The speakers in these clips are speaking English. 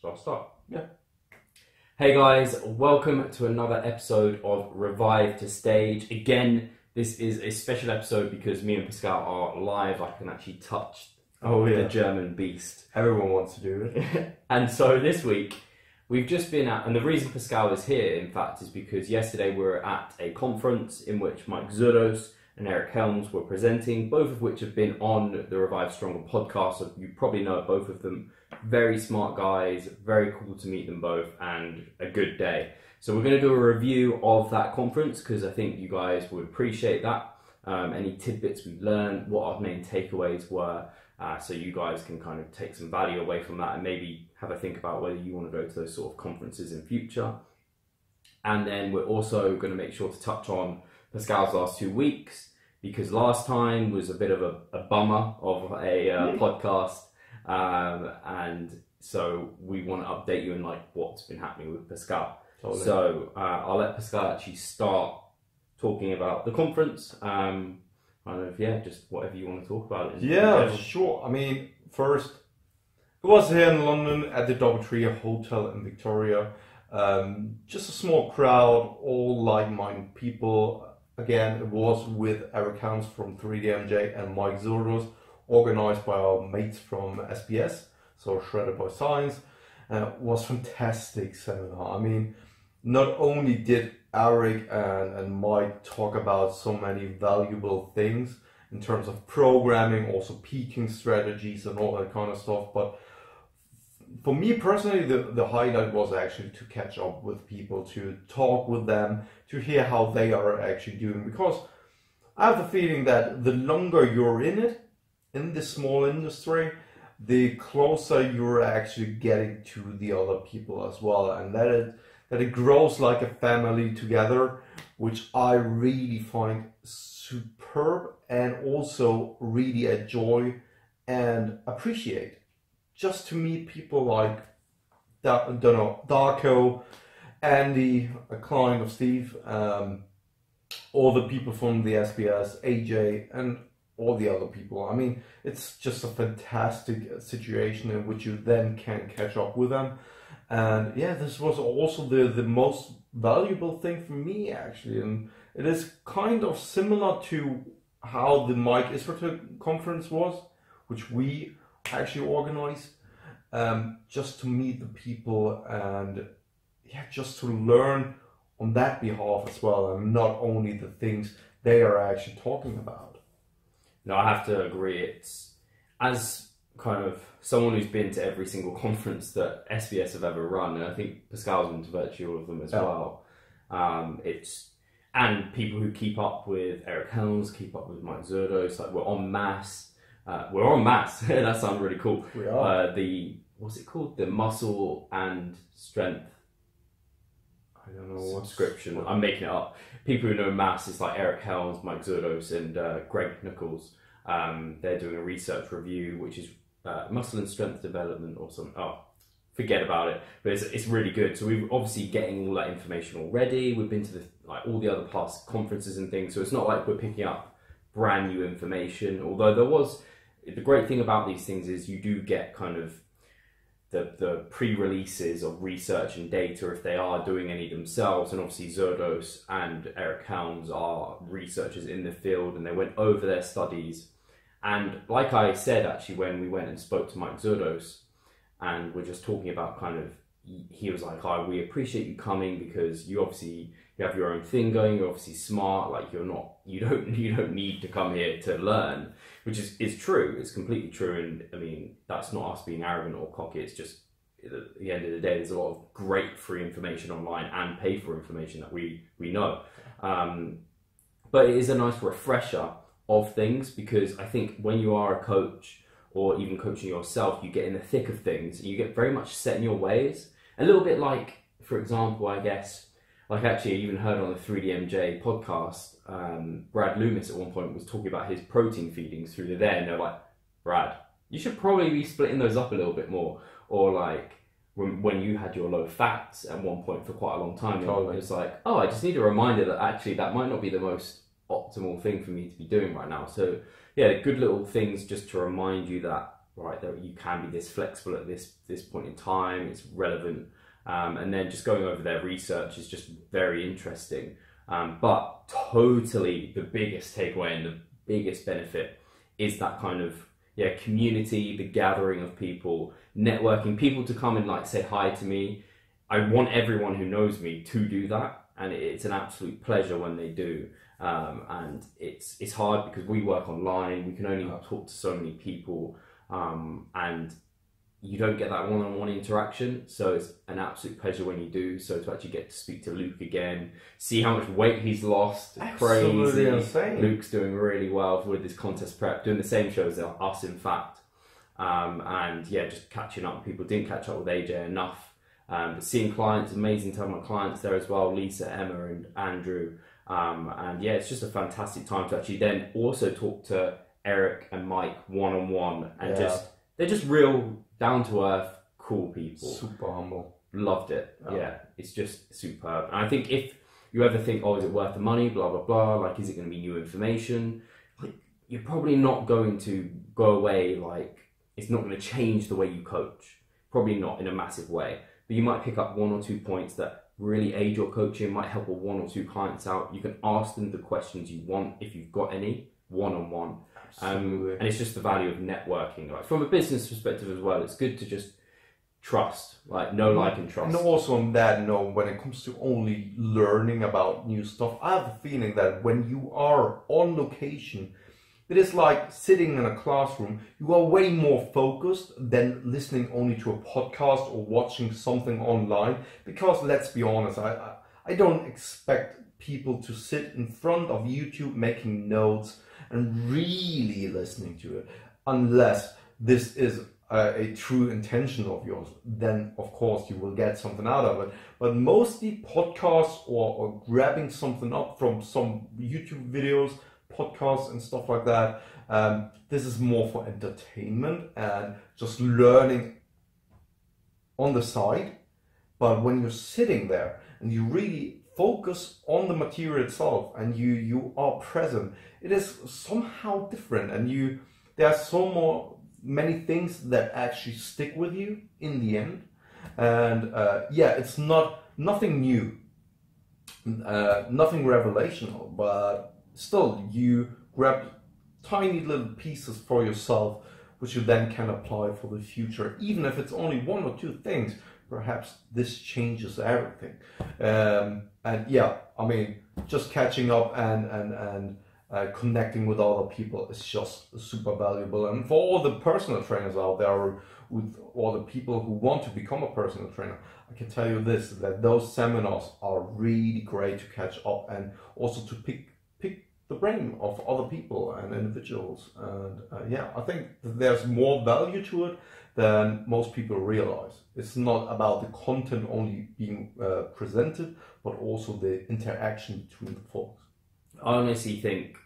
So I'll start. Yeah. Hey guys, welcome to another episode of Revive to Stage. Again, this is a special episode because me and Pascal are live. I can actually touch the German beast. Everyone wants to do it. And so this week, we've just been at, and the reason Pascal is here, in fact, is because yesterday we were at a conference in which Mike Zourdos and Eric Helms were presenting, both of which have been on the Revive Stronger podcast. So you probably know both of them. Very smart guys, very cool to meet them both, and a good day. So we're going to do a review of that conference because I think you guys would appreciate that. Any tidbits we've learned, what our main takeaways were, so you guys can kind of take some value away from that and maybe have a think about whether you want to go to those sort of conferences in future. And then we're also going to make sure to touch on Pascal's last 2 weeks, because last time was a bit of a bummer of a podcast. And so we want to update you on like what's been happening with Pascal. Totally. So I'll let Pascal actually start talking about the conference. I don't know if, just whatever you want to talk about. Yeah, sure. I mean, first, it was here in London at the Doubletree Hotel in Victoria. Just a small crowd, all like-minded people. Again, it was with Eric Helms from 3DMJ and Mike Zourdos, organized by our mates from SBS, so Shredded by Science. Was fantastic seminar. I mean, not only did Eric and Mike talk about so many valuable things in terms of programming, also peaking strategies and all that kind of stuff, but for me personally, the highlight was actually to catch up with people, to talk with them, to hear how they are actually doing, because I have the feeling that the longer you're in it, in this small industry, the closer you're actually getting to the other people as well, and that it grows like a family together, which I really find superb and also really enjoy and appreciate. Just to meet people like, Darko, Andy, a client of Steve, all the people from the SBS, AJ, and all the other people. I mean, it's just a fantastic situation in which you then can catch up with them. And yeah, this was also the most valuable thing for me, actually. And it is kind of similar to how the Mike Israel conference was, which we actually organized, just to meet the people and just to learn on that behalf as well, and not only the things they are actually talking about. No, I have to agree. It's, as kind of someone who's been to every single conference that SBS have ever run, and I think Pascal's been to virtually all of them as well. And people who keep up with Eric Helms, keep up with Mike Zourdos, like we're en masse. That sounds really cool. We are. What's it called? The Muscle and Strength. I don't know what description. I'm making it up. People who know mass, it's like Eric Helms, Mike Zourdos, and Greg Nichols. They're doing a research review, which is muscle and strength development or something. Oh, forget about it. But it's really good. So we're obviously getting all that information already. We've been to all the other past conferences and things. So it's not like we're picking up brand new information. Although the great thing about these things is you do get kind of the pre-releases of research and data if they are doing any themselves, and obviously Zourdos and Eric Helms are researchers in the field and they went over their studies. And like I said, actually, when we went and spoke to Mike Zourdos and we're just talking about kind of, he was like, we appreciate you coming because you have your own thing going, you're obviously smart, like you don't need to come here to learn, which is true. It's completely true. And I mean, that's not us being arrogant or cocky. It's just at the end of the day, there's a lot of great free information online and paid for information that we know. But it is a nice refresher of things, because I think when you are a coach or even coaching yourself, you get in the thick of things and you get very much set in your ways. A little bit like, for example, I guess, like actually I even heard on the 3DMJ podcast, Brad Loomis at one point was talking about his protein feedings through the day, and they're like, Brad, you should probably be splitting those up a little bit more. Or like when you had your low fats at one point for quite a long time, Totally. It's like, I just need a reminder that actually that might not be the most optimal thing for me to be doing right now. So yeah, good little things just to remind you that right, that you can be this flexible at this point in time, it's relevant. And then just going over their research is just very interesting. But totally the biggest takeaway and the biggest benefit is that kind of community, the gathering of people, networking, people to come and like say hi to me. I want everyone who knows me to do that, and it's an absolute pleasure when they do. And it's hard because we work online, we can only talk to so many people, and you don't get that one-on-one interaction, so it's an absolute pleasure when you do. So to actually get to speak to Luke again, see how much weight he's lost, Absolutely crazy. insane. Luke's doing really well with his contest prep, doing the same shows as us, in fact. And yeah, just catching up with people. Didn't catch up with AJ enough. But seeing clients, amazing to have my clients there as well, Lisa, Emma and Andrew. And yeah, it's just a fantastic time to actually then also talk to Eric and Mike one-on-one, and they're just real, down-to-earth, cool people. Super humble. Loved it. Yeah, it's just superb. And I think if you ever think, oh, is it worth the money, blah, blah, blah, like, is it going to be new information? Like, you're probably not going to go away, like, it's not going to change the way you coach. Probably not in a massive way. But you might pick up 1 or 2 points that really aid your coaching, might help 1 or 2 clients out. You can ask them the questions you want, if you've got any, one-on-one. And it's just the value of networking. Like, from a business perspective as well, it's good to just trust, like know, like, and trust. And also on that note, when it comes to only learning about new stuff, I have a feeling that when you are on location, it is like sitting in a classroom. You are way more focused than listening only to a podcast or watching something online. Because let's be honest, I don't expect people to sit in front of YouTube making notes and really listening to it, unless this is a true intention of yours. Then of course you will get something out of it. But mostly podcasts or grabbing something up from some YouTube videos, podcasts and stuff like that, this is more for entertainment and just learning on the side. But when you're sitting there and you really focus on the material itself and you are present, it is somehow different, and there are many things that actually stick with you in the end. And it's nothing new, nothing revelational, but still you grab tiny little pieces for yourself which you then can apply for the future. Even if it's only 1 or 2 things, perhaps this changes everything. And yeah, I mean, just catching up and connecting with other people is just super valuable. And for all the personal trainers out there, with all the people who want to become a personal trainer, I can tell you this, that those seminars are really great to catch up and also to pick the brain of other people and individuals. And I think that there's more value to it than most people realize. It's not about the content only being presented, but also the interaction between the folks. I honestly think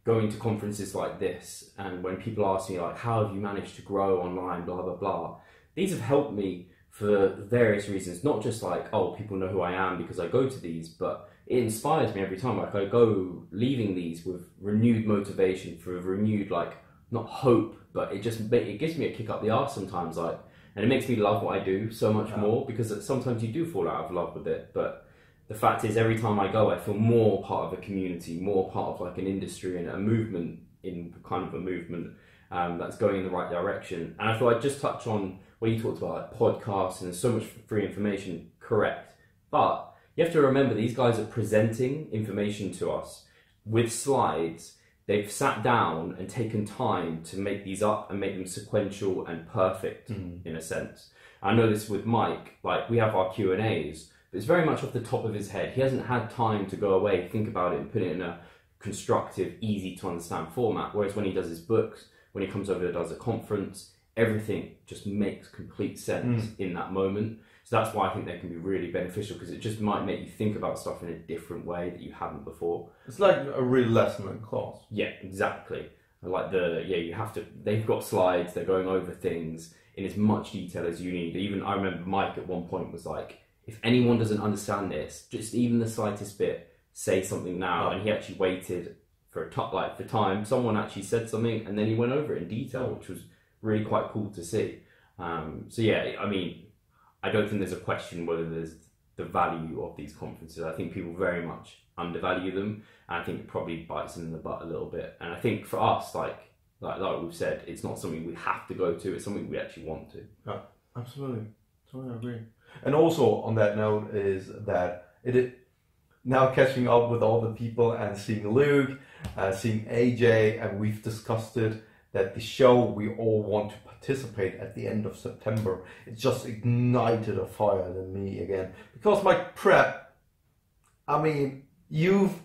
going to conferences like this, and when people ask me like, how have you managed to grow online, blah, blah, blah, these have helped me for various reasons. Not just like, oh, people know who I am because I go to these, but it inspires me every time. Like, I go leaving these with renewed motivation, for renewed, like, not hope, but it gives me a kick up the arse sometimes, like, and it makes me love what I do so much more, because sometimes you do fall out of love with it. But the fact is, every time I go, I feel more part of a community, more part of like an industry and a movement, in kind of a movement that's going in the right direction. And I thought I'd just touch on what you talked about, like podcasts, and there's so much free information, correct. But you have to remember, these guys are presenting information to us with slides. They've sat down and taken time to make these up and make them sequential and perfect, in a sense. I know this with Mike, like, we have our Q&As, but it's very much off the top of his head. He hasn't had time to go away, think about it, and put it in a constructive, easy to understand format. Whereas when he does his books, when he comes over and does a conference, everything just makes complete sense in that moment. So that's why I think they can be really beneficial, because it just might make you think about stuff in a different way that you haven't before. It's like a real lesson in class. Yeah, exactly. Like they've got slides, they're going over things in as much detail as you need. Even I remember Mike at one point was like, if anyone doesn't understand this, just even the slightest bit, say something now. And he actually waited for time. Someone actually said something, and then he went over it in detail, which was really quite cool to see. So yeah, I mean, I don't think there's a question whether there's the value of these conferences. I think people very much undervalue them, and I think it probably bites them in the butt a little bit. And I think for us, like we've said, it's not something we have to go to, it's something we actually want to. Yeah, absolutely. Totally agree. And also on that note is that now catching up with all the people and seeing Luke, seeing AJ, and we've discussed it, that the show we all want to participate at the end of September, it just ignited a fire in me again. Because my prep, I mean, you've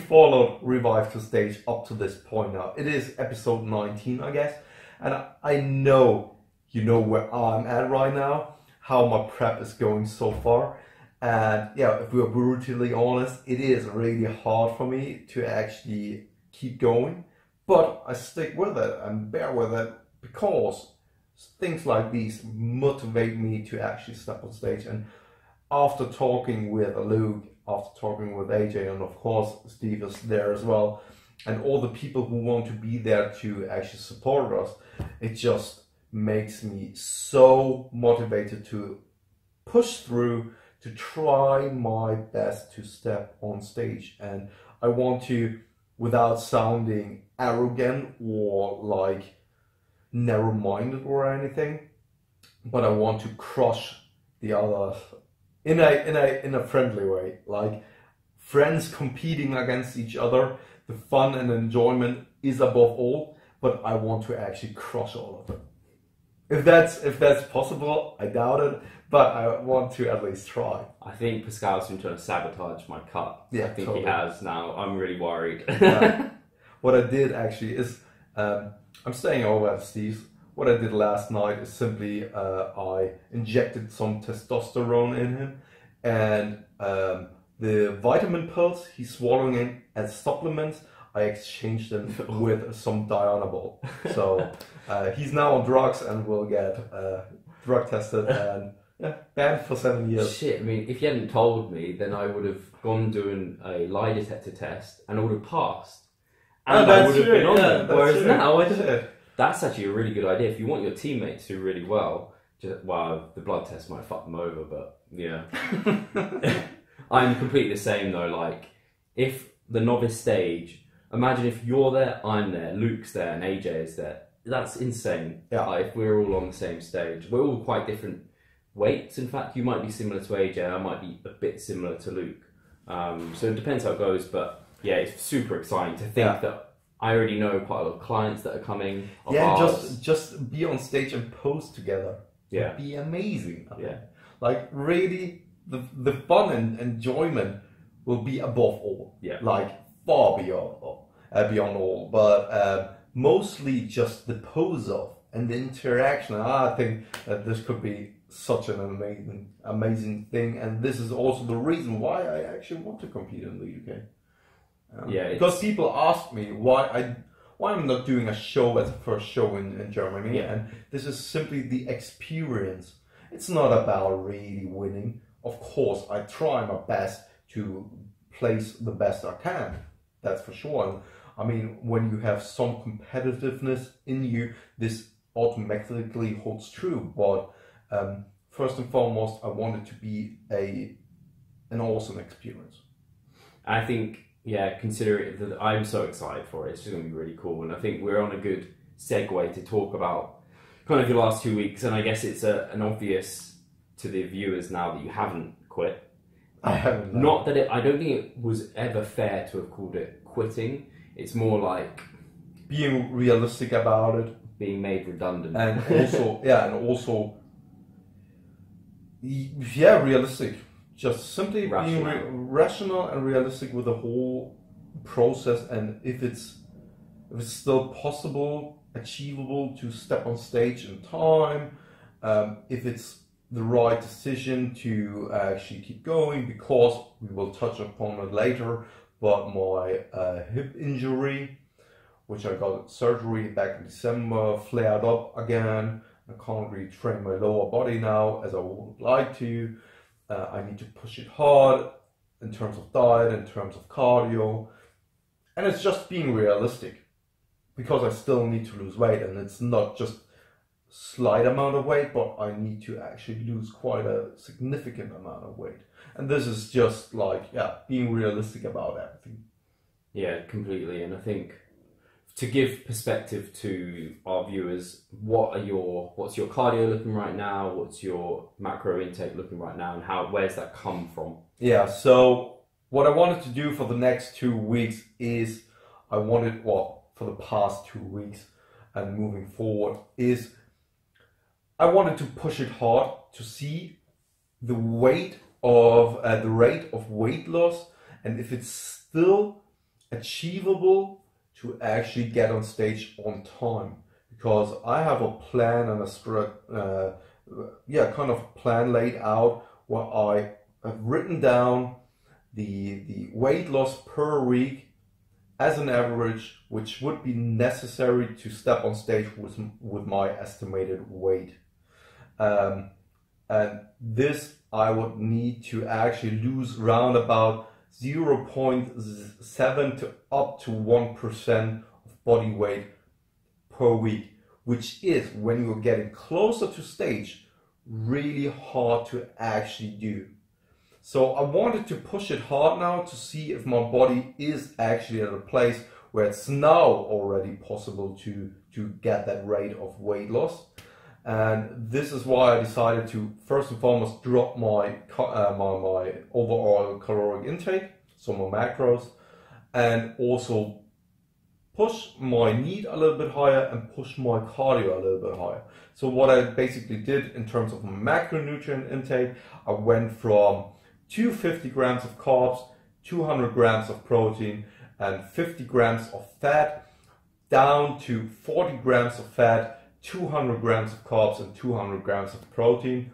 followed Revive to Stage up to this point now. It is episode 19, I guess. And I know you know where I'm at right now, how my prep is going so far. And yeah, if we're brutally honest, it is really hard for me to actually keep going. But I stick with it and bear with it because things like these motivate me to actually step on stage. And after talking with Luke, after talking with AJ, and of course Steve is there as well, and all the people who want to be there to actually support us, it just makes me so motivated to push through, to try my best to step on stage. And I want to, without sounding arrogant or like narrow-minded or anything, but I want to crush the others in a friendly way, like friends competing against each other. The fun and enjoyment is above all, but I want to actually crush all of them. If that's possible, I doubt it, but I want to at least try. I think Pascal's been trying to sabotage my cut. Yeah, I think totally. he has now. I'm really worried. What I did actually is, I'm staying over at Steve's. What I did last night is simply I injected some testosterone in him, and the vitamin pills he's swallowing in as supplements, I exchanged them with some Dianabol. So he's now on drugs and will get drug tested and banned for 7 years. Shit, I mean, if you hadn't told me, then I would have gone doing a lie detector test and I would have passed. And I would have been on them. Whereas now, I don't. That's actually a really good idea. If you want your teammates to do really well, the blood test might fuck them over, but yeah. I'm completely the same though. Like, if the novice stage, imagine if you're there, I'm there, Luke's there, and AJ is there. That's insane. Yeah. Like, if we're all on the same stage, we're all quite different weights. In fact, you might be similar to AJ, I might be a bit similar to Luke. So it depends how it goes, but yeah, it's super exciting to think that I already know quite a lot of clients that are coming. Just be on stage and pose together. Yeah, would be amazing. Yeah, like really, the fun and enjoyment will be above all. Yeah, like far beyond all. But mostly just the pose of and the interaction. I think that this could be such an amazing thing, and this is also the reason why I actually want to compete in the UK. Because people ask me why I'm not doing a show as a first show in Germany, and this is simply the experience. It's not about really winning. Of course, I try my best to place the best I can. That's for sure. I mean, when you have some competitiveness in you, this automatically holds true. But first and foremost, I want it to be an awesome experience. I think. Yeah, considering that I'm so excited for it, it's just going to be really cool. And I think we're on a good segue to talk about kind of your last 2 weeks. And I guess it's an obvious to the viewers now that you haven't quit. I haven't. Not that I don't think it was ever fair to have called it quitting. It's more like being realistic about it, being made redundant, and also, realistic. Just simply being rational and realistic with the whole process, and if it's still possible, achievable to step on stage in time, if it's the right decision to actually keep going, because we will touch upon it later, but my hip injury, which I got surgery back in December, flared up again. I can't really train my lower body now as I would like to. I need to push it hard in terms of diet, in terms of cardio, and it's just being realistic, because I still need to lose weight, and it's not just slight amount of weight, but I need to actually lose quite a significant amount of weight. And this is just like, being realistic about everything. Yeah, completely. And I think to give perspective to our viewers, what's your cardio looking right now? What's your macro intake looking right now? And where's that come from? Yeah, so what I wanted to do for the next 2 weeks is for the past 2 weeks and moving forward is I wanted to push it hard to see the rate of weight loss and if it's still achievable to actually get on stage on time, because I have a plan and kind of plan laid out where I have written down the weight loss per week as an average, which would be necessary to step on stage with my estimated weight. And this I would need to actually lose around about 0.7 to up to 1% of body weight per week, which is, when you're getting closer to stage, really hard to actually do. So I wanted to push it hard now to see if my body is actually at a place where it's now already possible to get that rate of weight loss. And this is why I decided to first and foremost drop my overall caloric intake, so my macros, and also push my need a little bit higher and push my cardio a little bit higher. So what I basically did in terms of macronutrient intake, I went from 250 grams of carbs, 200 grams of protein, and 50 grams of fat, down to 40 grams of fat, 200 grams of carbs, and 200 grams of protein,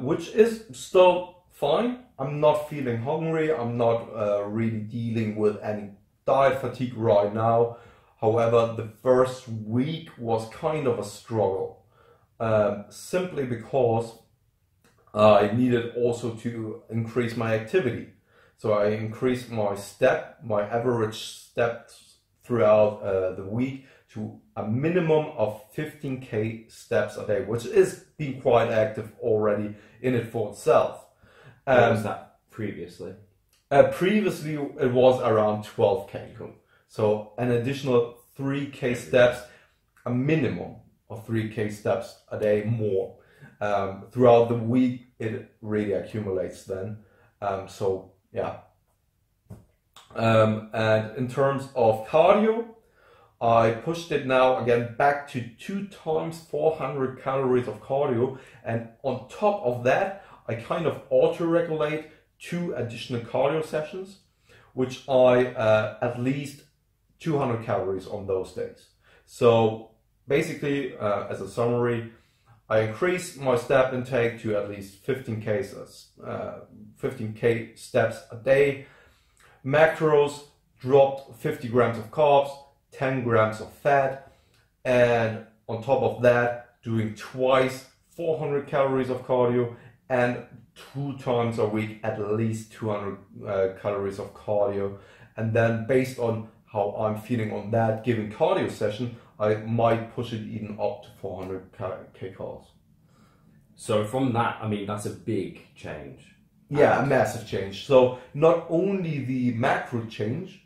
which is still fine. I'm not feeling hungry. I'm not really dealing with any diet fatigue right now. However, the first week was kind of a struggle, simply because I needed also to increase my activity. So I increased my average steps throughout the week to a minimum of 15k steps a day, which is being quite active already in it for itself. What was that previously? Previously it was around 12k. Cool. So an additional 3k steps, a minimum of 3k steps a day more. Throughout the week it really accumulates then. And in terms of cardio, I pushed it now again back to 2 times 400 calories of cardio, and on top of that I kind of auto-regulate 2 additional cardio sessions, which I at least 200 calories on those days. So basically, as a summary, I increased my step intake to at least 15k steps a day. Macros dropped 50 grams of carbs, 10 grams of fat, and on top of that, doing twice 400 calories of cardio, and 2 times a week at least 200 calories of cardio. And then based on how I'm feeling on that given cardio session, I might push it even up to 400 kcals. So from that, I mean, that's a big change. Yeah, a massive change. So not only the macro change,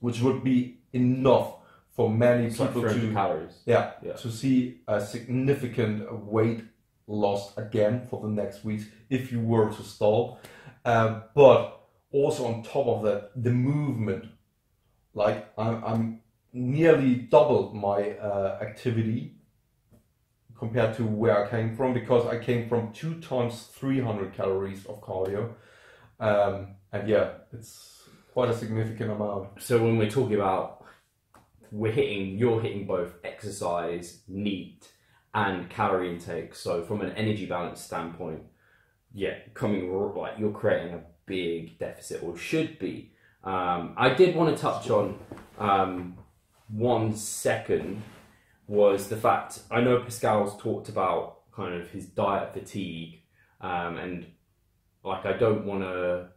which would be enough for many people to calories. Yeah, to see a significant weight loss again for the next weeks if you were to stall. But also on top of that, the movement. Like I'm nearly doubled my activity compared to where I came from, because I came from 2 times 300 calories of cardio. And yeah, it's quite a significant amount. So when we're talking about you're hitting both exercise, NEAT, and calorie intake. So from an energy balance standpoint, you're creating a big deficit, or should be. I did want to touch on 1 second was the fact, I know Pascal's talked about kind of his diet fatigue, and like I don't want to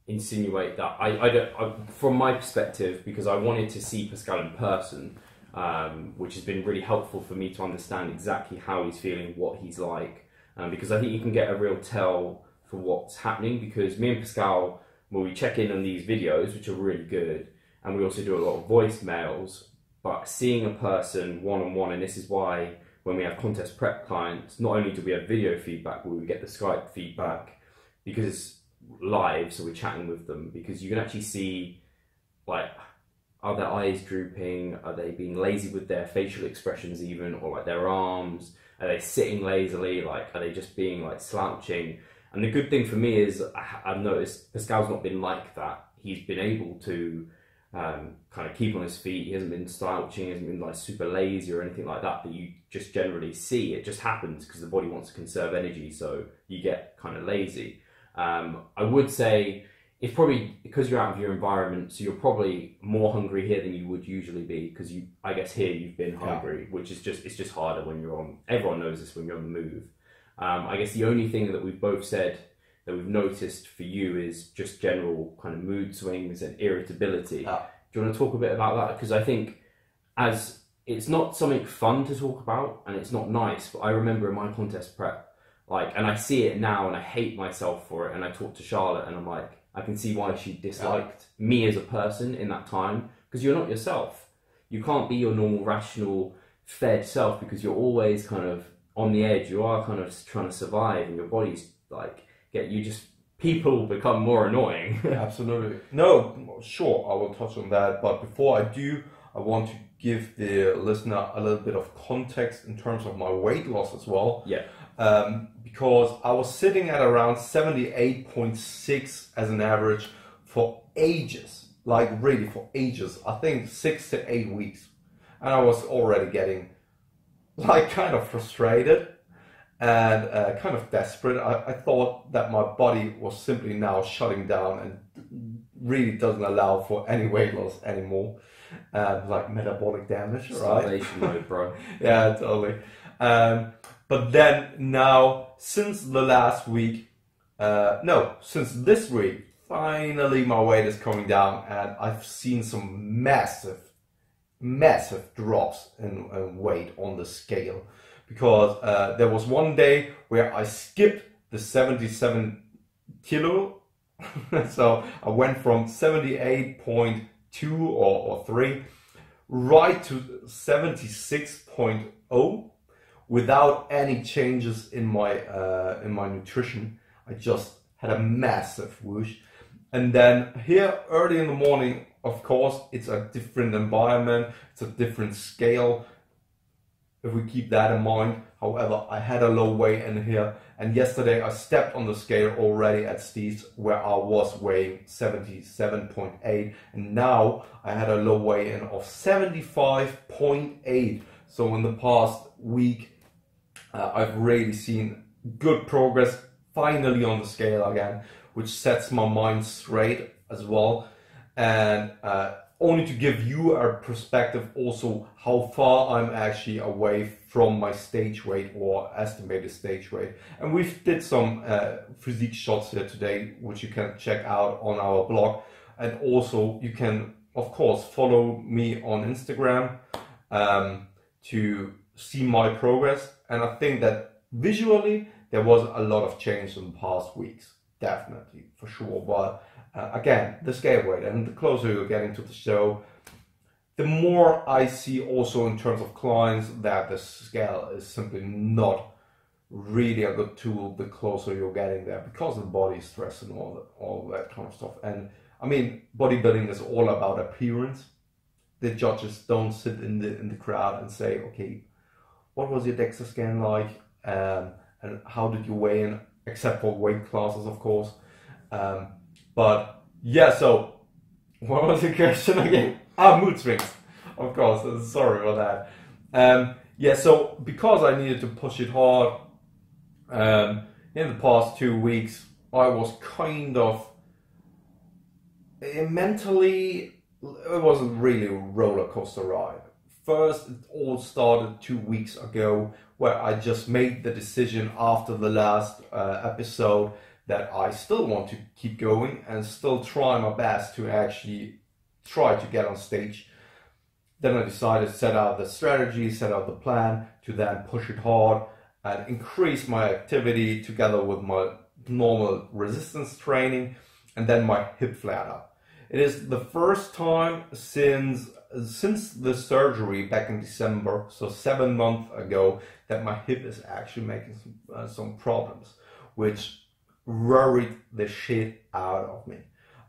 insinuate that I from my perspective, because I wanted to see Pascal in person, which has been really helpful for me to understand exactly how he's feeling, what he's like, because I think you can get a real tell for what's happening, because me and Pascal, well, we check in on these videos, which are really good, and we also do a lot of voicemails, but seeing a person one-on-one, and this is why when we have contest prep clients, not only do we have video feedback, but we get the Skype feedback, because it's live, so we're chatting with them, because you can actually see, like, are their eyes drooping, are they being lazy with their facial expressions even, or like their arms, are they sitting lazily, like, are they just being like slouching? And the good thing for me is I've noticed Pascal's not been like that. He's been able to kind of keep on his feet. He hasn't been slouching, he hasn't been like super lazy or anything like that, but you just generally see it just happens because the body wants to conserve energy, so you get kind of lazy. I would say it's probably because you're out of your environment, so you're probably more hungry here than you would usually be, because I guess here you've been hungry, which is it's just harder when you're on, everyone knows this when you're on the move. I guess the only thing that we've both said that we've noticed for you is just general kind of mood swings and irritability. Do you want to talk a bit about that? Because I think as it's not something fun to talk about and it's not nice, but I remember in my contest prep, like, and I see it now and I hate myself for it, and I talk to Charlotte and I'm like, I can see why she disliked me as a person in that time, because you're not yourself. You can't be your normal, rational, fed self, because you're always kind of on the edge. You are kind of trying to survive, and your body's like, people become more annoying. Absolutely. No, sure, I will touch on that. But before I do, I want to give the listener a little bit of context in terms of my weight loss as well. Yeah. Because I was sitting at around 78.6 as an average for ages, like really for ages. I think 6 to 8 weeks. And I was already getting like kind of frustrated and kind of desperate. I thought that my body was simply now shutting down and really doesn't allow for any weight loss anymore. Like metabolic damage, right? Starvation mode, bro. Yeah, totally. But then now, since the last week, since this week, finally my weight is coming down, and I've seen some massive drops in weight on the scale. Because there was one day where I skipped the 77 kilo. So I went from 78.2 or 3 right to 76.0 without any changes in my nutrition. I just had a massive whoosh. And then here early in the morning, of course, it's a different environment, it's a different scale, if we keep that in mind. However, I had a low weigh in here, and yesterday I stepped on the scale already at Steve's, where I was weighing 77.8, and now I had a low weigh in of 75.8. So in the past week, I've really seen good progress finally on the scale again, which sets my mind straight as well. And only to give you a perspective also how far I'm actually away from my stage weight or estimated stage weight. And we've did some physique shots here today, which you can check out on our blog. And also you can, of course, follow me on Instagram to see my progress. And I think that visually there was a lot of change in the past weeks, definitely, for sure. But again, the scale weight, and the closer you're getting to the show, the more I see also in terms of clients that the scale is simply not really a good tool the closer you're getting there, because of body stress and all that kind of stuff. And I mean, bodybuilding is all about appearance. The judges don't sit in the crowd and say, okay, what was your DEXA scan like, and how did you weigh in, except for weight classes, of course. But yeah, so what was the question again? Mood swings, of course. Sorry about that. Yeah, so because I needed to push it hard in the past 2 weeks, I was kind of mentally, it wasn't really a roller coaster ride. First, it all started 2 weeks ago, where I just made the decision after the last episode that I still want to keep going and still try my best to actually try to get on stage. then I decided to set out the strategy, set out the plan to then push it hard and increase my activity together with my normal resistance training, and then my hip flared up. It is the first time since the surgery back in December, so 7 months ago, that my hip is actually making some problems, which worried the shit out of me.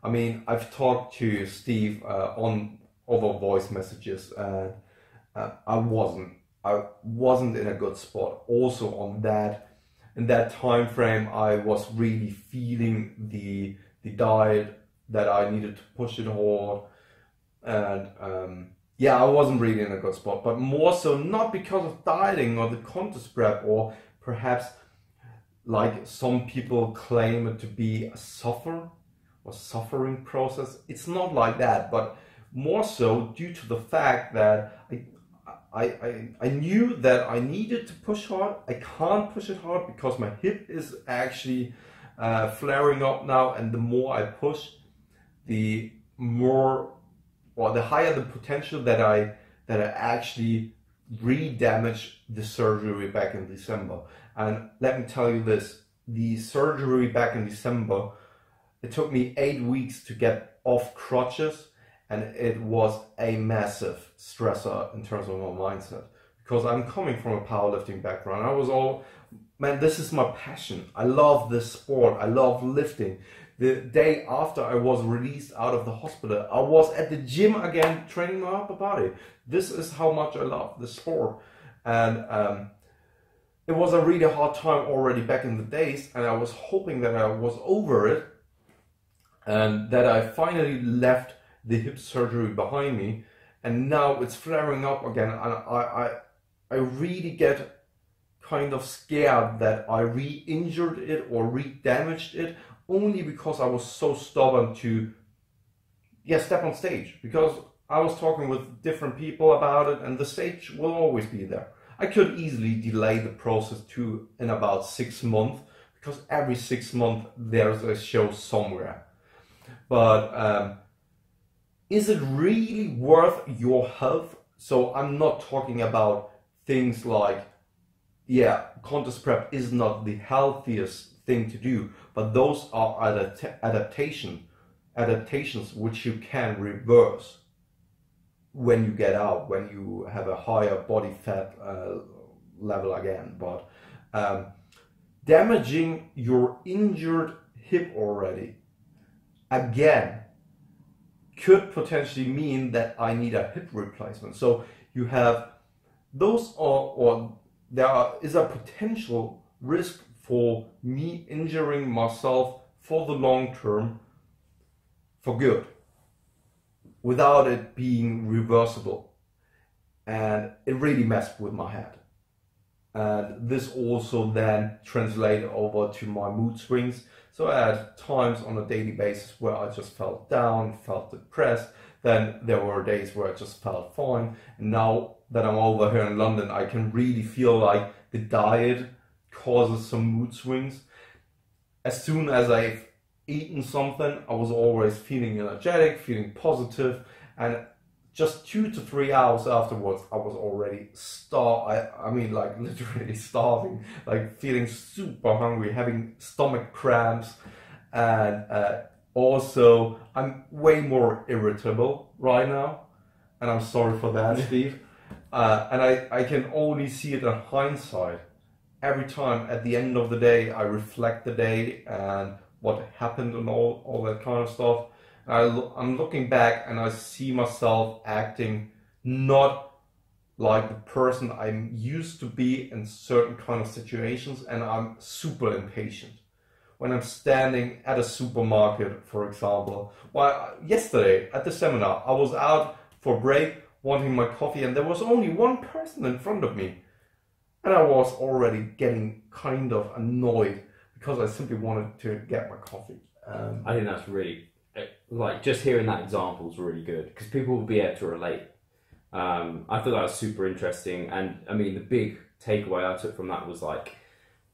I mean, I've talked to Steve on other voice messages, and I wasn't in a good spot. Also on that, in that time frame, I was really feeling the diet that I needed to push it hard, and yeah, I wasn't really in a good spot. But more so not because of dieting or the contest prep, or perhaps like some people claim it to be a suffering process. It's not like that, but more so due to the fact that I knew that I needed to push hard. I can't push it hard because my hip is actually flaring up now, and the more I push, the more, or the higher the potential that I actually re-damage the surgery back in December. And let me tell you this, the surgery back in December, it took me 8 weeks to get off crutches, and it was a massive stressor in terms of my mindset, because I'm coming from a powerlifting background. I was all, man, this is my passion. I love this sport. I love lifting. The day after I was released out of the hospital, I was at the gym again, training my upper body. This is how much I love the sport. And it was a really hard time already back in the days, and I was hoping that I was over it and that I finally left the hip surgery behind me, and now it's flaring up again, and I really get kind of scared that I re-injured it or re-damaged it, only because I was so stubborn to step on stage, because I was talking with different people about it, and the stage will always be there. I could easily delay the process to in about 6 months, because every 6 months there's a show somewhere. But is it really worth your health? So I'm not talking about things like, contest prep is not the healthiest thing to do, but those are adaptations which you can reverse when you get out, when you have a higher body fat level again. But damaging your injured hip already again could potentially mean that I need a hip replacement. So you have those, or there is a potential risk for me injuring myself for the long term for good, without it being reversible. And it really messed with my head. And this also then translated over to my mood swings. So I had times on a daily basis where I just felt down, felt depressed. Then there were days where I just felt fine. And now that I'm over here in London, I can really feel like the diet causes some mood swings. As soon as I've eaten something, I was always feeling energetic, feeling positive, and just 2 to 3 hours afterwards, I was already I mean, like literally starving, like feeling super hungry, having stomach cramps, and also I'm way more irritable right now, and I'm sorry for that, Steve. And I can only see it in hindsight. Every time at the end of the day, I reflect the day and what happened and all that kind of stuff. I'm looking back and I see myself acting not like the person I'm used to be in certain kind of situations, and I'm super impatient. When I'm standing at a supermarket, for example, yesterday at the seminar, I was out for break wanting my coffee, and there was only one person in front of me. And I was already getting kind of annoyed because I simply wanted to get my coffee. I think that's really, like, just hearing that example is really good, because people will be able to relate. I thought that was super interesting. And I mean, the big takeaway I took from that was like,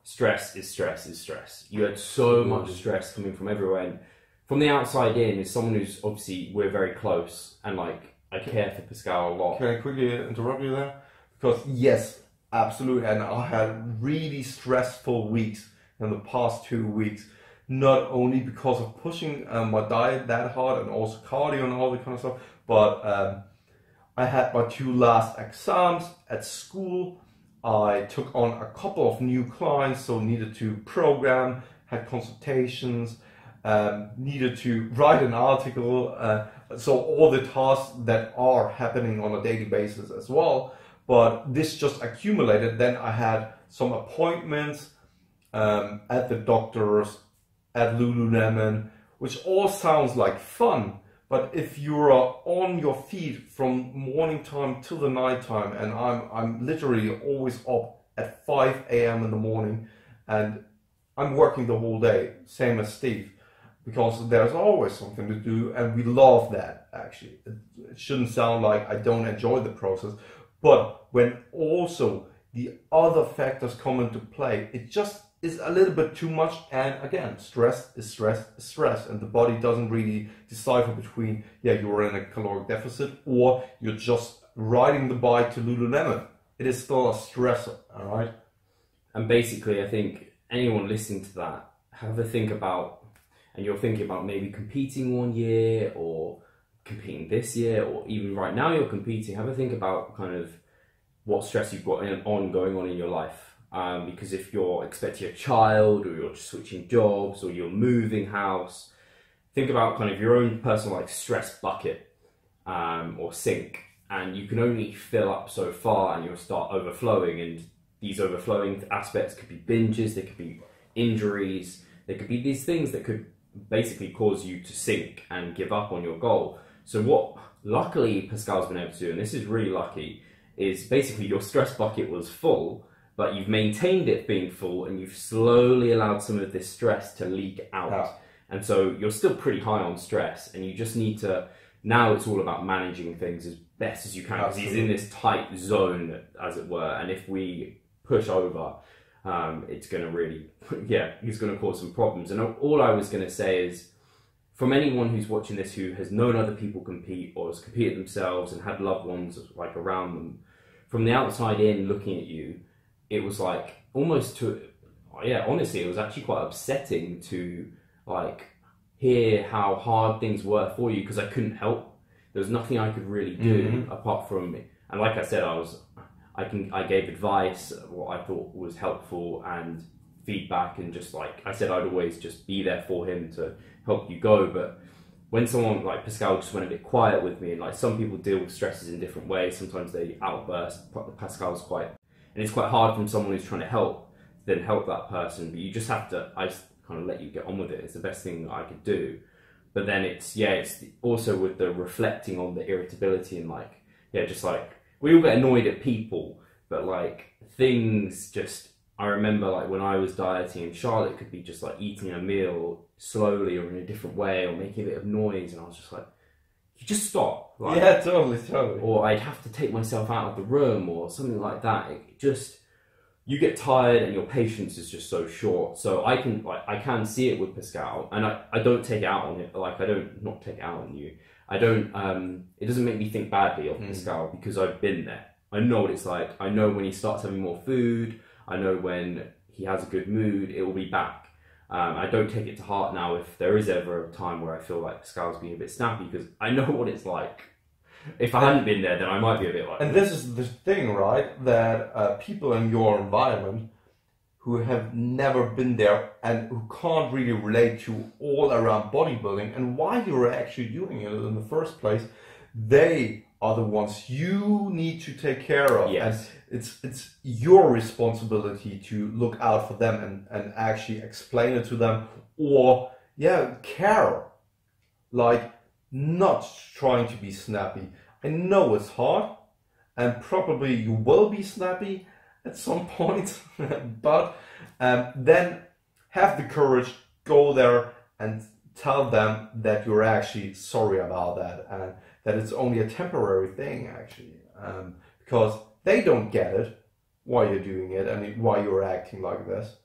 stress is stress is stress. You had so much stress coming from everywhere. And from the outside in, as someone who's obviously, we're very close, and like, I care for Pascal a lot. Can I quickly interrupt you there? Because yes, absolutely, and I had really stressful weeks in the past 2 weeks, not only because of pushing my diet that hard and also cardio and all that kind of stuff, but I had my 2 last exams at school. I took on a couple of new clients, so needed to program, had consultations, needed to write an article, so all the tasks that are happening on a daily basis as well. But this just accumulated. Then I had some appointments at the doctors, at Lululemon, which all sounds like fun. But if you're on your feet from morning time till the night time, and I'm literally always up at 5 a.m. in the morning, and I'm working the whole day, same as Steve, because there's always something to do, and we love that, actually. It shouldn't sound like I don't enjoy the process, but when also the other factors come into play, it just is a little bit too much. And again, stress is stress is stress, and the body doesn't really decipher between, yeah, you're in a caloric deficit or you're just riding the bike to Lululemon. It is still a stressor, all right? And basically, I think anyone listening to that, have a think about, and you're thinking about maybe competing one year or competing this year, or even right now you're competing, have a think about kind of what stress you've got going on in your life. Because if you're expecting a child, or you're switching jobs, or you're moving house, think about kind of your own personal like stress bucket or sink, and you can only fill up so far, and you'll start overflowing. And these overflowing aspects could be binges, they could be injuries, they could be these things that could basically cause you to sink and give up on your goal. So what luckily Pascal's been able to do, and this is really lucky, is basically your stress bucket was full, but you've maintained it being full, and you've slowly allowed some of this stress to leak out. Yeah. And so you're still pretty high on stress, and you just need to, now it's all about managing things as best as you can, because he's in this tight zone, as it were, and if we push over, it's going to really, yeah, he's going to cause some problems. And all I was going to say is, from anyone who's watching this who has known other people compete, or has competed themselves and had loved ones like around them, from the outside in looking at you, it was like almost to, yeah, honestly, it was actually quite upsetting to like hear how hard things were for you, because I couldn't help. There was nothing I could really do apart from, and like I said, I gave advice, what I thought was helpful, and feedback, and just like I said, I'd always just be there for him to help you go. But when someone like Pascal just went a bit quiet with me, and like some people deal with stresses in different ways, sometimes they outburst. Pascal's quite, and it's quite hard from someone who's trying to help, then help that person, but you just have to, I just kind of let you get on with it. It's the best thing I could do. But then it's also with the reflecting on the irritability, and like, yeah, just like, we all get annoyed at people, but like things just, I remember like when I was dieting, and Charlotte could be just like eating a meal slowly or in a different way, or making a bit of noise, and I was just like, you just stop. Like, yeah, totally. Or I'd have to take myself out of the room or something like that. It just, you get tired, and your patience is just so short. So I can see it with Pascal, and I don't take it out on it. Like, I don't not take it out on you. I don't, it doesn't make me think badly of Pascal, because I've been there. I know what it's like. I know when he starts having more food. I know when he has a good mood, it will be back. I don't take it to heart now if there is ever a time where I feel like Pascal's being a bit snappy, because I know what it's like. If I hadn't been there, then I might be a bit like... And this is the thing, right? That people in your environment who have never been there and who can't really relate to all around bodybuilding and why you're actually doing it in the first place, they are the ones you need to take care of. Yes. And it's your responsibility to look out for them and actually explain it to them, or care. Like, not trying to be snappy. I know it's hard, and probably you will be snappy at some point, but then have the courage, go there and tell them that you're actually sorry about that, and that it's only a temporary thing, actually, because they don't get it, why you're doing it and why you're acting like this.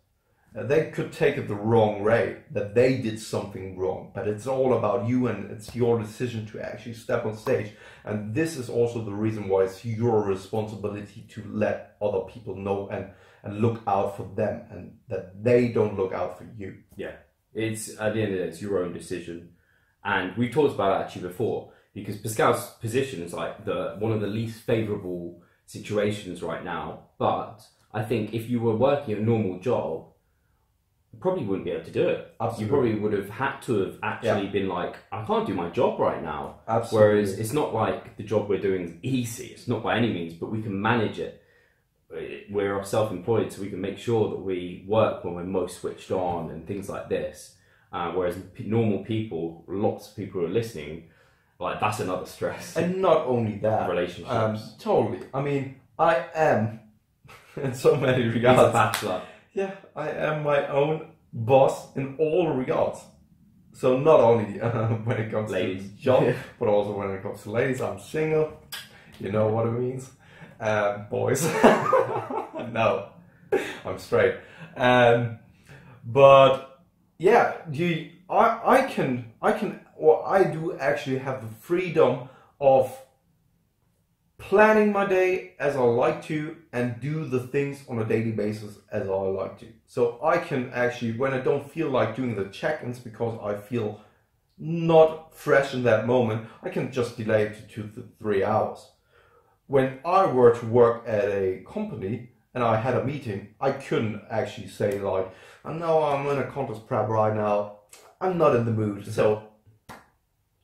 they could take it the wrong way, that they did something wrong, but it's all about you and it's your decision to actually step on stage. And this is also the reason why it's your responsibility to let other people know and look out for them, and that they don't look out for you. Yeah, it's at the end of the day, it's your own decision. And we talked about it actually before, because Pascal's position is like one of the least favourable situations right now. But I think if you were working a normal job, you probably wouldn't be able to do it. Absolutely. You probably would have had to have actually been like, I can't do my job right now. Absolutely. Whereas it's not like the job we're doing is easy. It's not by any means, but we can manage it. We're self-employed, so we can make sure that we work when we're most switched on and things like this. Whereas normal people, lots of people who are listening, like that's another stress. And not only that, relationships. Totally. I mean, I am, in so many regards, He's a bachelor. Yeah, I am my own boss in all regards. So not only when it comes ladies. to job, but also when it comes to ladies. I'm single. You know what it means. Boys. No, I'm straight. But yeah, I do actually have the freedom of planning my day as I like to and do the things on a daily basis as I like to. So I can actually, when I don't feel like doing the check-ins because I feel not fresh in that moment, I can just delay it to 2 to 3 hours. When I were to work at a company and I had a meeting, I couldn't actually say like, oh, no, I'm in a contest prep right now. I'm not in the mood, so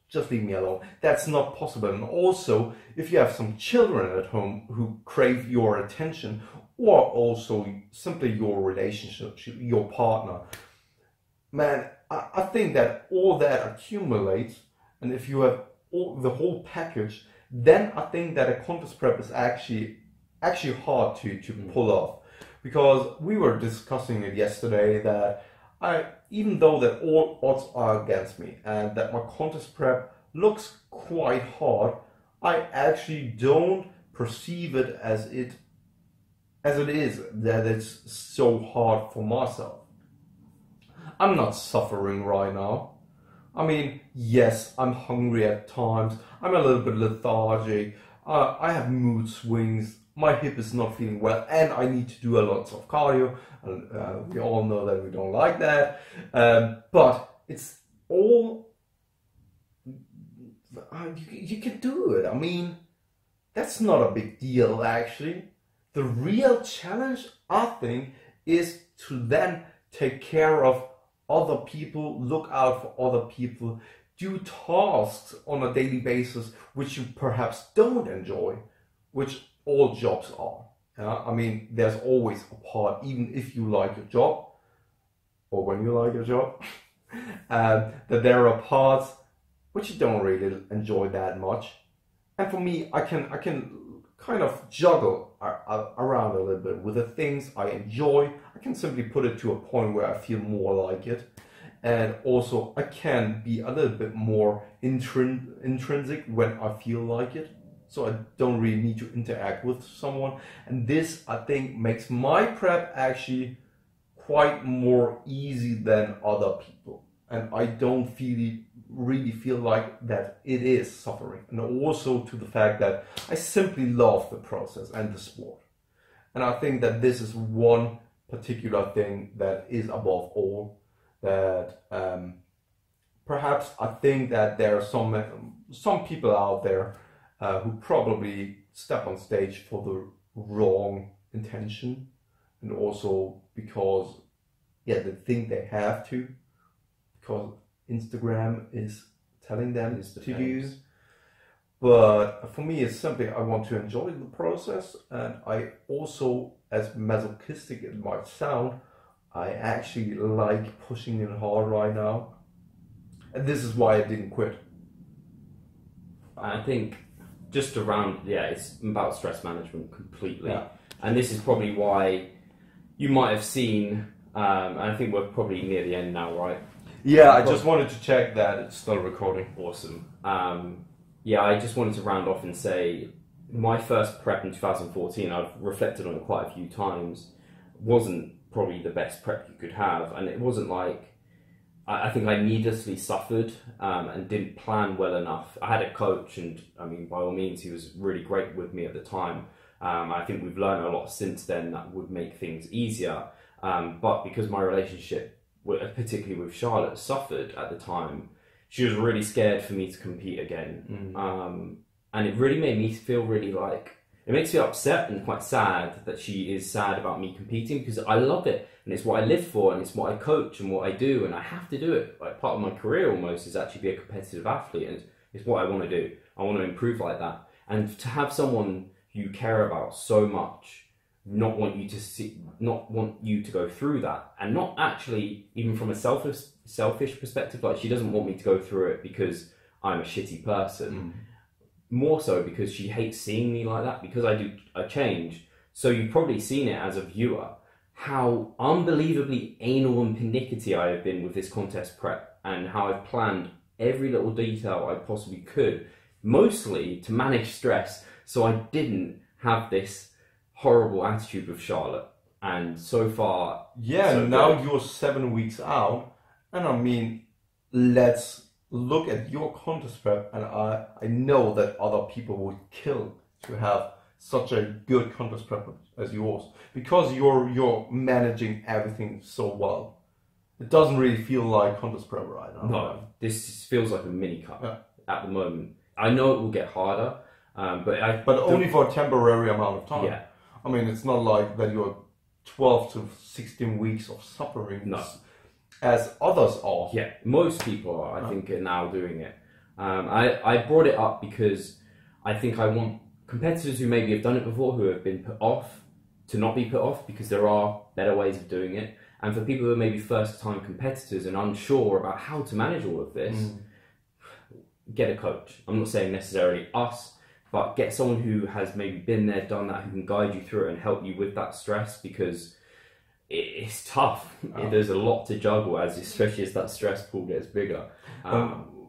just leave me alone. That's not possible. And also, if you have some children at home who crave your attention, or also simply your relationship, your partner, man, I think that all that accumulates, and if you have the whole package, then I think that a contest prep is actually hard to pull off. Because we were discussing it yesterday that even though that all odds are against me and that my contest prep looks quite hard, I actually don't perceive it as it is, that it's so hard for myself. I'm not suffering right now. I mean, yes, I'm hungry at times. I'm a little bit lethargic. I have mood swings. My hip is not feeling well, and I need to do a lot of cardio. We all know that we don't like that. But it's all... You can do it. I mean, that's not a big deal, actually. The real challenge, I think, is to then take care of other people, look out for other people, do tasks on a daily basis which you perhaps don't enjoy, which all jobs are. I mean, there's always a part, even if you like your job, or when you like your job, that there are parts which you don't really enjoy that much. And for me, I can kind of juggle around a little bit with the things I enjoy. I can simply put it to a point where I feel more like it. And also I can be a little bit more intrinsic when I feel like it. So I don't really need to interact with someone. And this, I think, makes my prep actually quite more easy than other people. And I don't really feel like that it is suffering. And also to the fact that I simply love the process and the sport. And I think that this is one particular thing that is above all, that perhaps I think that there are some people out there who probably step on stage for the wrong intention, and also because they think they have to, because Instagram is telling them to do. But for me, it's simply I want to enjoy the process, and I also, as masochistic it might sound, I actually like pushing it hard right now, and this is why I didn't quit. I think just around, it's about stress management completely. Yeah. And this is probably why you might have seen, and I think we're probably near the end now, right? Yeah, I just wanted to check that it's still recording. Awesome. I just wanted to round off and say my first prep in 2014, I've reflected on it quite a few times, wasn't probably the best prep you could have, and it wasn't like I think I needlessly suffered and didn't plan well enough. I had a coach, and I mean, by all means, he was really great with me at the time. I think we've learned a lot since then that would make things easier. But because my relationship, particularly with Charlotte, suffered at the time, she was really scared for me to compete again. And it really made me feel really like, it makes me upset and quite sad that she is sad about me competing, because I love it and it's what I live for and it's what I coach and what I do, and I have to do it. Like, part of my career almost is actually be a competitive athlete, and it's what I want to do. I want to improve like that. And to have someone you care about so much not want you to go through that, and not actually even from a selfish perspective, like she doesn't want me to go through it because I'm a shitty person. More so because she hates seeing me like that, because I do a change. So you've probably seen it as a viewer, how unbelievably anal and pernickety I have been with this contest prep, and how I've planned every little detail I possibly could, mostly to manage stress, so I didn't have this horrible attitude with Charlotte. And so far, yeah, so now good. you're 7 weeks out, and I mean, let's look at your contest prep, and I know that other people would kill to have such a good contest prep as yours, because you're managing everything so well. It doesn't really feel like contest prep right now. No, this feels like a mini cut at the moment. I know it will get harder, but only for a temporary amount of time. Yeah. I mean, it's not like that you're 12 to 16 weeks of suffering. No. As others are. Yeah, most people are, I think, are now doing it. I brought it up because I think I want competitors who maybe have done it before, who have been put off, to not be put off, because there are better ways of doing it. And for people who are maybe first-time competitors and unsure about how to manage all of this, get a coach. I'm not saying necessarily us, but get someone who has maybe been there, done that, who can guide you through it and help you with that stress, because it's tough. There's a lot to juggle, especially as that stress pool gets bigger.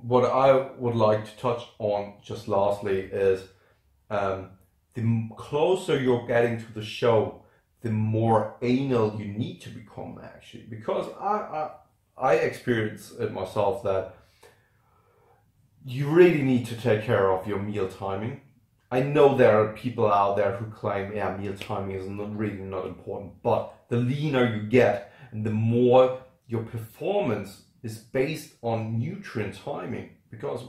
What I would like to touch on just lastly is the closer you're getting to the show, the more anal you need to become, actually. Because I experience it myself that you really need to take care of your meal timing. I know there are people out there who claim, yeah, meal timing is not important, but the leaner you get and the more your performance is based on nutrient timing, because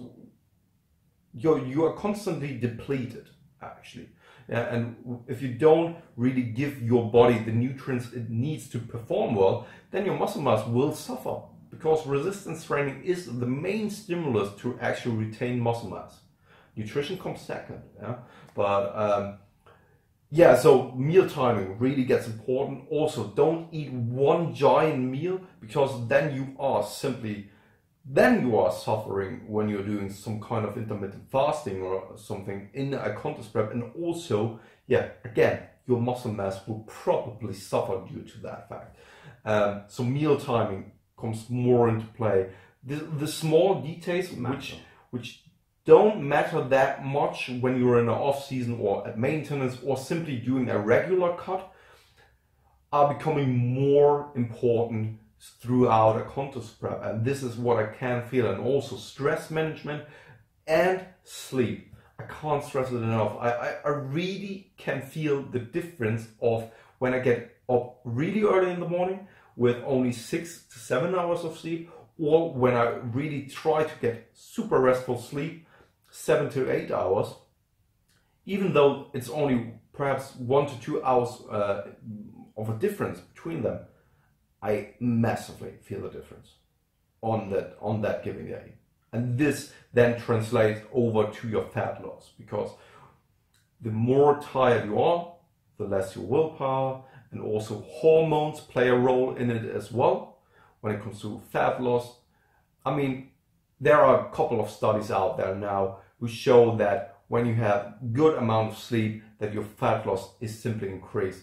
you are constantly depleted, actually. And if you don't really give your body the nutrients it needs to perform well, then your muscle mass will suffer, because resistance training is the main stimulus to actually retain muscle mass. Nutrition comes second, but so meal timing really gets important. Also, don't eat one giant meal, because then you are suffering when you're doing some kind of intermittent fasting or something in a contest prep. And also, again, your muscle mass will probably suffer due to that fact. So meal timing comes more into play. The small details which don't matter that much when you're in an off season or at maintenance or simply doing a regular cut are becoming more important throughout a contest prep. And this is what I can feel. And also stress management and sleep. I can't stress it enough. I really can feel the difference of when I get up really early in the morning with only 6 to 7 hours of sleep, or when I really try to get super restful sleep, 7 to 8 hours, even though it's only perhaps 1 to 2 hours of a difference between them. I massively feel the difference on that given day. And this then translates over to your fat loss, because the more tired you are, the less your willpower, and also hormones play a role in it as well when it comes to fat loss. I mean, there are a couple of studies out there now who show that when you have good amount of sleep, that your fat loss is simply increased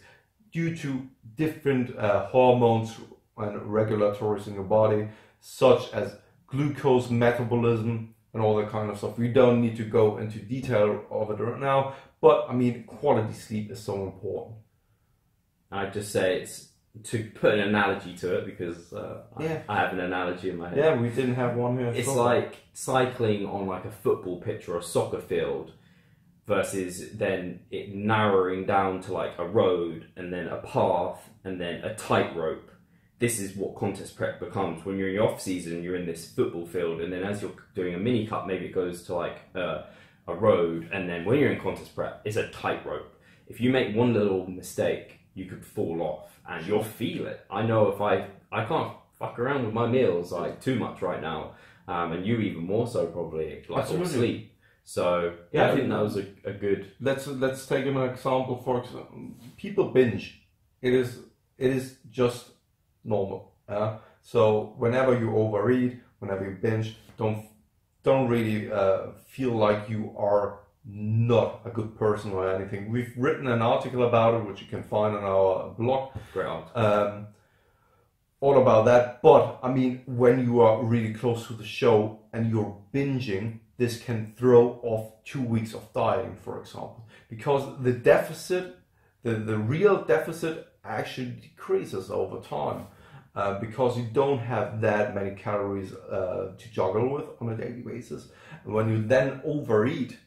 due to different hormones and regulatories in your body, such as glucose metabolism and all that kind of stuff. We don't need to go into detail of it right now, but I mean, quality sleep is so important. I'd just say to put an analogy to it, because I have an analogy in my head. Yeah, we didn't have one here. It's like cycling on like a football pitch or a soccer field, versus then it narrowing down to like a road and then a path and then a tightrope. This is what contest prep becomes. When you're in your off season, you're in this football field, and then as you're doing a mini cup, maybe it goes to like a road, and then when you're in contest prep, it's a tightrope. If you make one little mistake, you could fall off, and you'll feel it. I know if I can't fuck around with my meals like too much right now, and you even more so probably, like or sleep. So yeah, I think that was a good. Let's take an example. For example, people binge. It is just normal. So whenever you overeat, whenever you binge, don't really feel like you are not a good person or anything. We've written an article about it, which you can find on our blog. Great article. All about that. But I mean, when you are really close to the show and you're binging, this can throw off 2 weeks of dieting, for example, because the deficit, the real deficit, actually decreases over time, because you don't have that many calories to juggle with on a daily basis. And when you then overeat,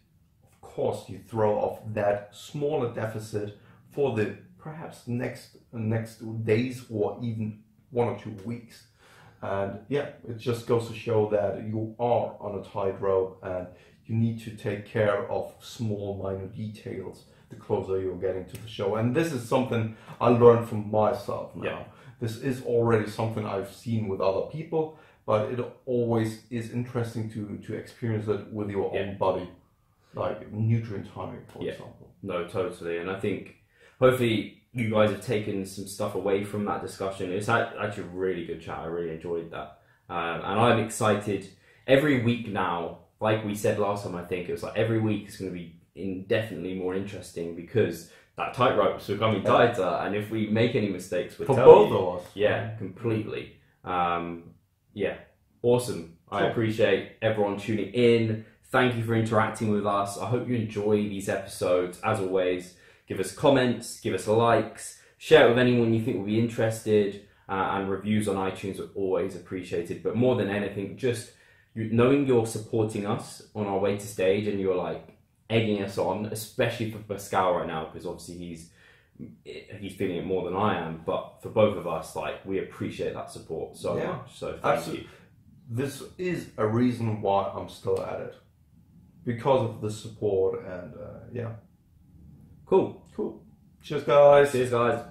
of course, you throw off that smaller deficit for the perhaps next days or even 1 or 2 weeks. And yeah, it just goes to show that you are on a tightrope, and you need to take care of small, minor details the closer you're getting to the show. And this is something I learned from myself now. Yeah. This is already something I've seen with other people, but it always is interesting to experience it with your own body, like nutrient timing, for example. No, totally. And I think hopefully you guys have taken some stuff away from that discussion. It's actually a really good chat. I really enjoyed that. And I'm excited. Every week now, like we said last time, I think it was like every week is going to be indefinitely more interesting, because that tightrope's becoming tighter, and if we make any mistakes, we'll tell both you. Of us. Yeah, completely. Awesome. I appreciate everyone tuning in. Thank you for interacting with us. I hope you enjoy these episodes. As always, give us comments, give us likes, share it with anyone you think will be interested, and reviews on iTunes are always appreciated. But more than anything, just knowing you're supporting us on our way to stage, and you're like egging us on, especially for Pascal right now, because obviously he's feeling it more than I am. But for both of us, like, we appreciate that support so much. So thank you. This is a reason why I'm still at it, because of the support, and Cool. Cheers, guys. Cheers, guys.